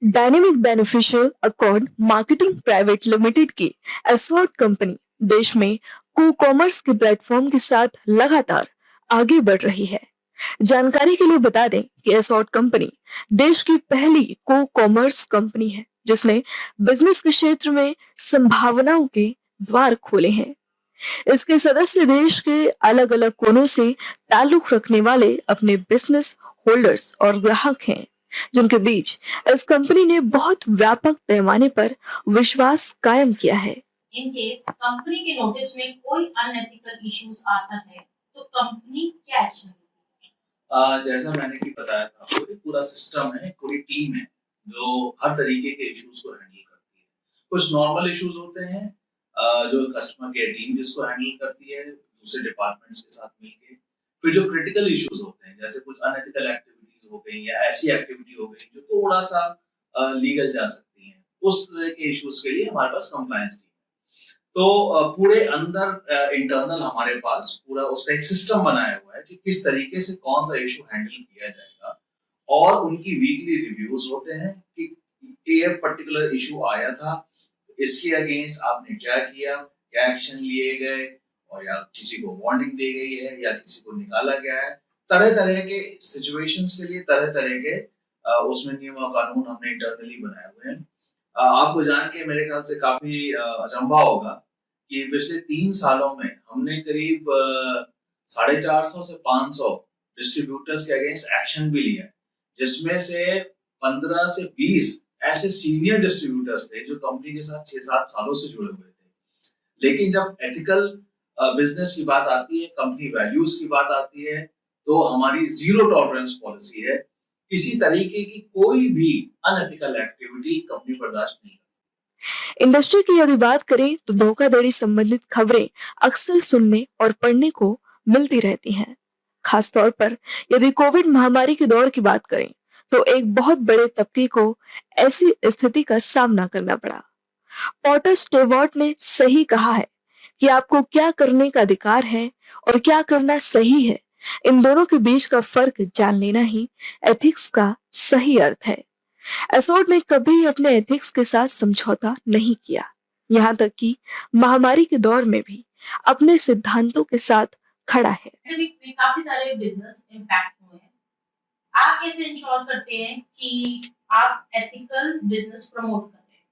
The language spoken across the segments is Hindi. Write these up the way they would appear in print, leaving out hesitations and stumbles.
Dynamic beneficial accord marketing private limited की एसॉर्ट कंपनी देश में को कॉमर्स के प्लेटफॉर्म के साथ लगातार आगे बढ़ रही है। जानकारी के लिए बता दें कि एसॉर्ट कंपनी देश की पहली को कॉमर्स कंपनी है जिसने बिजनेस के क्षेत्र में संभावनाओं के द्वार खोले हैं। इसके सदस्य देश के अलग अलग कोनों से ताल्लुक रखने वाले अपने बिजनेस होल्डर्स और ग्राहक हैं जिनके बीच इस कंपनी ने बहुत व्यापक पैमाने पर विश्वास कायम किया है। इन केस कंपनी के नोटिस में कोई अनएथिकल इश्यूज आता है तो कंपनी क्या एक्शन लेती है? जैसा मैंने भी बताया था आपको, एक पूरा सिस्टम है, पूरी टीम है जो हर तरीके के इश्यूज को हैंडल करती है। कुछ नॉर्मल इश्यूज होते हैं जो कस्टमर केयर टीम जिसको हैंडल करती है दूसरे डिपार्टमेंट्स के साथ मिलके। फिर जो क्रिटिकल इश्यूज होते हैं जैसे कुछ अनएथिकल एक्टिविटीज हो गई या ऐसी एक्टिविटी हो गई जो थोड़ा सा लीगल जा सकती हैं, उस तरह के इश्यूज के लिए हमारे पास कंप्लायंस टीम। तो पूरे अंदर इंटरनल हमारे पास पूरा उसका एक सिस्टम बनाया हुआ है कि किस तरीके से कौन सा इशू हैंडल किया जाएगा और उनकी वीकली रिव्यूज होते हैं कि ये पर्टिकुलर इशू आया था, इसके अगेंस्ट आपने क्या किया, क्या एक्शन लिए गए, और या किसी को वार्निंग दी गई है या किसी को निकाला गया है। तरह तरह के सिचुएशंस के लिए तरह तरह के उसमें नियम और कानून हमने इंटरनली बनाए हुए हैं। आपको जान के मेरे ख्याल से काफी अचंभा होगा कि पिछले 3 सालों में हमने करीब 450 से 500 डिस्ट्रीब्यूटर्स के अगेंस्ट एक्शन भी लिया है, जिसमें से 15 से 20 ऐसे सीनियर डिस्ट्रीब्यूटर्स थे जो कंपनी के साथ 6-7 सालों से जुड़े हुए थे। लेकिन जब एथिकल बिजनेस की बात आती है, कंपनी वैल्यूज की बात आती है, तो हमारी जीरो टॉलरेंस पॉलिसी है। किसी तरीके की कोई भी अनएथिकल एक्टिविटी कंपनी बर्दाश्त नहीं। इंडस्ट्री की यदि बात करें तो धोखाधड़ी संबंधित खबरें अक्सर सुनने और पढ़ने को मिलती रहती हैं। खासतौर पर यदि कोविड महामारी के दौर की बात करें तो एक बहुत बड़े तबके को ऐसी स्थिति का सामना करना पड़ा। पॉटर स्टेवर्ट ने सही कहा है कि आपको क्या करने का अधिकार है और क्या करना सही है, इन दोनों के बीच का फर्क जान लेना ही एथिक्स का सही अर्थ है। एसोर्ट ने कभी अपने एथिक्स के साथ समझौता नहीं किया, यहाँ तक कि महामारी के दौर में भी अपने सिद्धांतों के साथ खड़ा है। काफी सारे बिजनेस इम्पैक्ट हुए हैं। आप कैसे इंश्योर करते हैं कि आप एथिकल बिजनेस प्रमोट कर रहे हैं?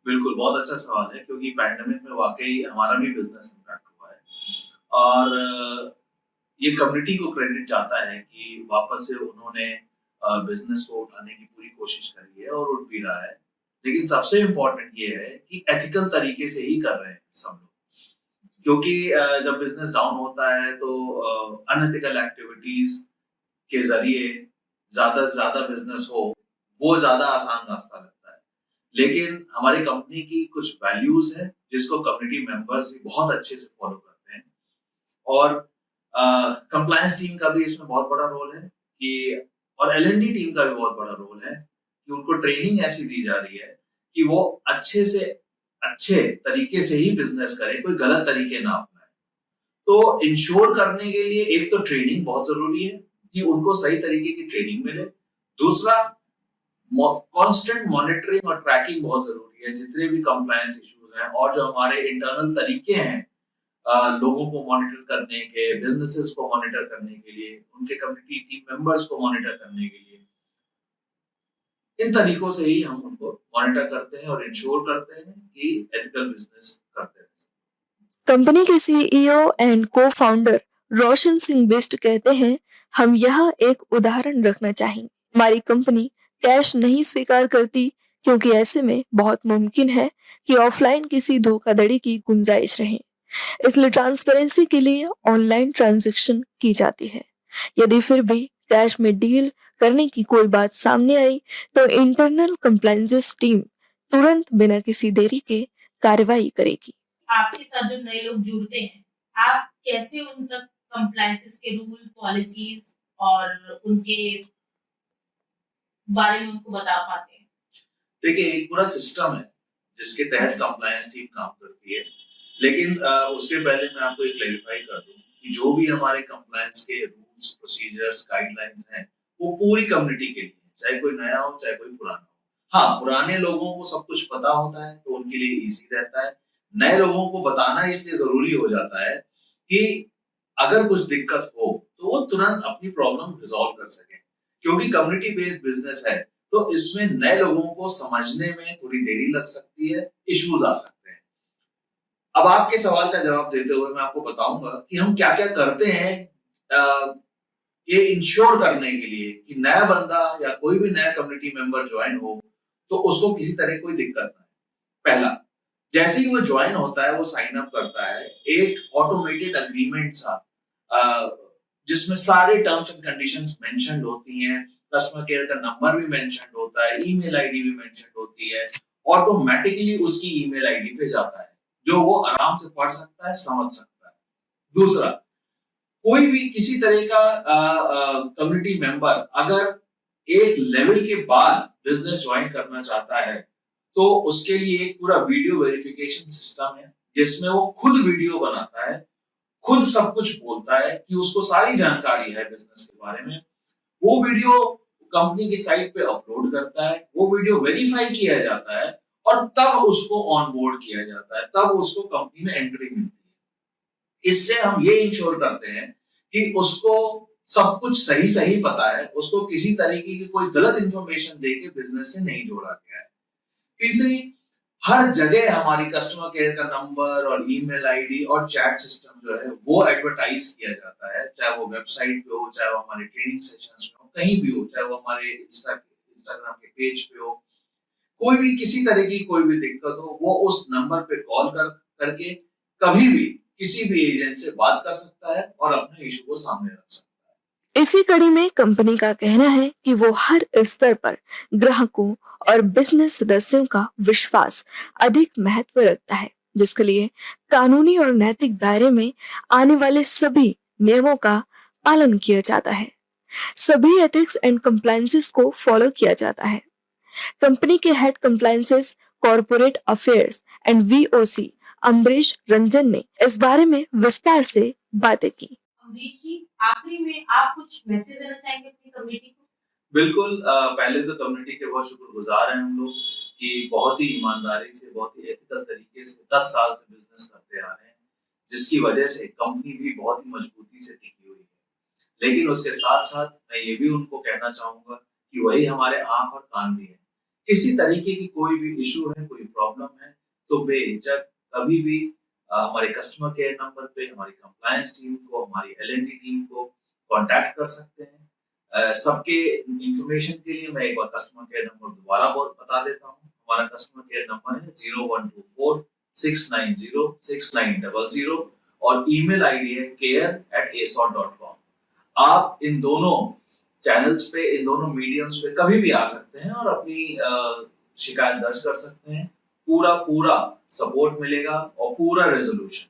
बिल्कुल, बहुत अच्छा सवाल है क्योंकि पैंडेमिक में वाकई हमारा भी बिजनेस इम्पैक्ट हुआ है और ये कम्युनिटी को क्रेडिट जाता है कि वापस से उन्होंने बिजनेस को उठाने की पूरी कोशिश करी है और उठ भी रहा है। लेकिन सबसे इम्पोर्टेंट ये है कि एथिकल तरीके से ही कर रहे हैं सब लोग, क्योंकि जब बिजनेस डाउन होता है तो अनएथिकल एक्टिविटीज के जरिए ज्यादा से ज्यादा बिजनेस हो, वो ज्यादा आसान रास्ता लगता है। लेकिन हमारी कंपनी की कुछ वैल्यूज है जिसको कम्युनिटी मेंबर्स भी बहुत अच्छे से फॉलो करते हैं और कंप्लायंस टीम का भी इसमें बहुत बड़ा रोल है कि, और एल&डी टीम का भी बहुत बड़ा रोल है कि उनको ट्रेनिंग ऐसी दी जा रही है कि वो अच्छे से अच्छे तरीके से ही बिजनेस करें, कोई गलत तरीके ना अपनाएं। तो इंश्योर करने के लिए एक तो ट्रेनिंग बहुत जरूरी है कि उनको सही तरीके की ट्रेनिंग मिले। दूसरा, कांस्टेंट मॉनिटरिंग और ट्रैकिंग बहुत जरूरी है। जितने भी कंप्लायंस इश्यूज हैं और जो हमारे इंटरनल तरीके हैं लोगों को मॉनिटर करने के, बिजनेसेस को मॉनिटर करने के लिए, उनके कम्युनिटी टीम मेंबर्स को मॉनिटर करने के लिए, इन तरीकों से ही हम उनको मॉनिटर करते हैं और इंश्योर करते हैं कि एथिकल बिजनेस करते हैं। कंपनी के सीईओ एंड को फाउंडर रोशन सिंह बिष्ट कहते हैं, हम यहाँ एक उदाहरण रखना चाहेंगे। हमारी कंपनी कैश नहीं स्वीकार करती क्योंकि ऐसे में बहुत मुमकिन है कि ऑफलाइन किसी धोखाधड़ी की गुंजाइश रहे, इसलिए ट्रांसपेरेंसी के लिए ऑनलाइन ट्रांजैक्शन की जाती है। यदि फिर भी कैश में डील करने की कोई बात सामने आई तो इंटरनल कंप्लायंस टीम तुरंत बिना किसी देरी के कार्रवाई करेगी। आपके साथ जो नए लोग जुड़ते हैं, आप कैसे उन तक कंप्लायंसेस के रूल, पॉलिसीज और उनके बारे में उनको बता पाते हैं? देखिए, एक पूरा सिस्टम है जिसके तहत कंप्लायंस टीम काम करती है। लेकिन उसके पहले मैं आपको एक क्लैरिफाई कर दूं कि जो भी हमारे कंप्लायंस के रूल्स, प्रोसीजर्स, गाइडलाइंस हैं, वो पूरी कम्युनिटी के लिए, चाहे कोई नया हो चाहे कोई पुराना हो। हाँ, पुराने लोगों को सब कुछ पता होता है तो उनके लिए इजी रहता है। नए लोगों को बताना इसलिए जरूरी हो जाता है कि अगर कुछ दिक्कत हो तो वो तुरंत अपनी प्रॉब्लम रिजॉल्व कर सके, क्योंकि कम्युनिटी बेस्ड बिजनेस है तो इसमें नए लोगों को समझने में थोड़ी देरी लग सकती है, इश्यूज आ सकते हैं। अब आपके सवाल का जवाब देते हुए मैं आपको बताऊंगा कि हम क्या क्या करते हैं ये इंश्योर करने के लिए कि नया बंदा या कोई भी नया कम्युनिटी मेंबर ज्वाइन हो तो उसको किसी तरह कोई दिक्कत ना है। पहला, जैसे ही वो ज्वाइन होता है, वो साइन अप करता है, एक ऑटोमेटेड अग्रीमेंट सा जिसमें सारे टर्म्स एंड कंडीशंस मेंशन्ड होती हैं, कस्टमर केयर का नंबर भी मेंशन्ड होता है, ईमेल आईडी भी मेंशन्ड होती है, ऑटोमेटिकली उसकी ईमेल आईडी पे जाता है जो वो आराम से पढ़ सकता है, समझ सकता है। दूसरा, कोई भी किसी तरह का कम्युनिटी मेंबर अगर एक लेवल के बाद बिजनेस ज्वाइन करना चाहता है तो उसके लिए एक पूरा वीडियो वेरिफिकेशन सिस्टम है जिसमें वो खुद वीडियो बनाता है, खुद सब कुछ बोलता है कि उसको सारी जानकारी है बिजनेस के बारे में। वो वीडियो कंपनी की साइट पे अपलोड करता है, वो वीडियो वेरीफाई किया जाता है और तब उसको ऑन बोर्ड किया जाता है, तब उसको कंपनी में एंट्री मिलती है। इससे हम ये इंश्योर करते हैं कि उसको सब कुछ सही सही पता है, उसको किसी तरीके की कोई गलत इंफॉर्मेशन देके बिजनेस से नहीं जोड़ा गया है। तीसरी, हर जगह हमारी कस्टमर केयर का नंबर और ईमेल आईडी और चैट सिस्टम जो है वो एडवर्टाइज किया जाता है, चाहे वो वेबसाइट पे हो, चाहे वो हमारे ट्रेनिंग सेशंस में हो, कहीं भी हो, चाहे वो हमारे इंस्टाग्राम के पेज पे हो। कोई भी किसी तरह की कोई भी दिक्कत हो, वो उस नंबर पे कॉल करके कभी भी किसी भी एजेंट से बात कर सकता है और अपने इशू को सामने रख सकता है। इसी कड़ी में कंपनी का कहना है कि वो हर स्तर पर ग्राहकों और बिजनेस सदस्यों का विश्वास अधिक महत्व रखता है, जिसके लिए कानूनी और नैतिक दायरे में आने वाले सभी नियमों का पालन किया जाता है। सभी एथिक्स एंड कंप्लायंसेस को फॉलो किया जाता है। कंपनी के head compliances corporate affairs and VOC Ambarish Ranjan ने इस बारे में विस्तार से बातें की। अमरीश जी, आखिरी में आप कुछ मैसेज देना चाहेंगे अपनी कम्युनिटी को? बिल्कुल, पहले तो कम्युनिटी के बहुत शुक्रगुजार हैं हम लोग कि बहुत ही ईमानदारी से, बहुत ही एथिकल तरीके से 10 साल से बिजनेस करते आ रहे हैं, जिसकी वजह से कंपनी भी बहुत ही मजबूती से टिकी हुई है। लेकिन उसके साथ साथ मैं ये भी उनको कहना चाहूंगा कि वही हमारे आंख और कान भी है। किसी तरीके की कोई भी इशू है, कोई प्रॉब्लम है तो बेझिझक कभी भी हमारे कस्टमर केयर नंबर पे हमारी कंप्लायंस टीम को, हमारी एल&डी टीम को कांटेक्ट कर सकते हैं। सबके इंफॉर्मेशन के लिए मैं एक बार कस्टमर केयर नंबर दोबारा बता देता हूँ। हमारा कस्टमर केयर नंबर है 0124-690-6900 और ईमेल आईडी है care@asot.com। आप इन दोनों चैनल्स पे, इन दोनों मीडियम्स पे कभी भी आ सकते हैं और अपनी शिकायत दर्ज कर सकते हैं। पूरा सपोर्ट मिलेगा और पूरा रेजोल्यूशन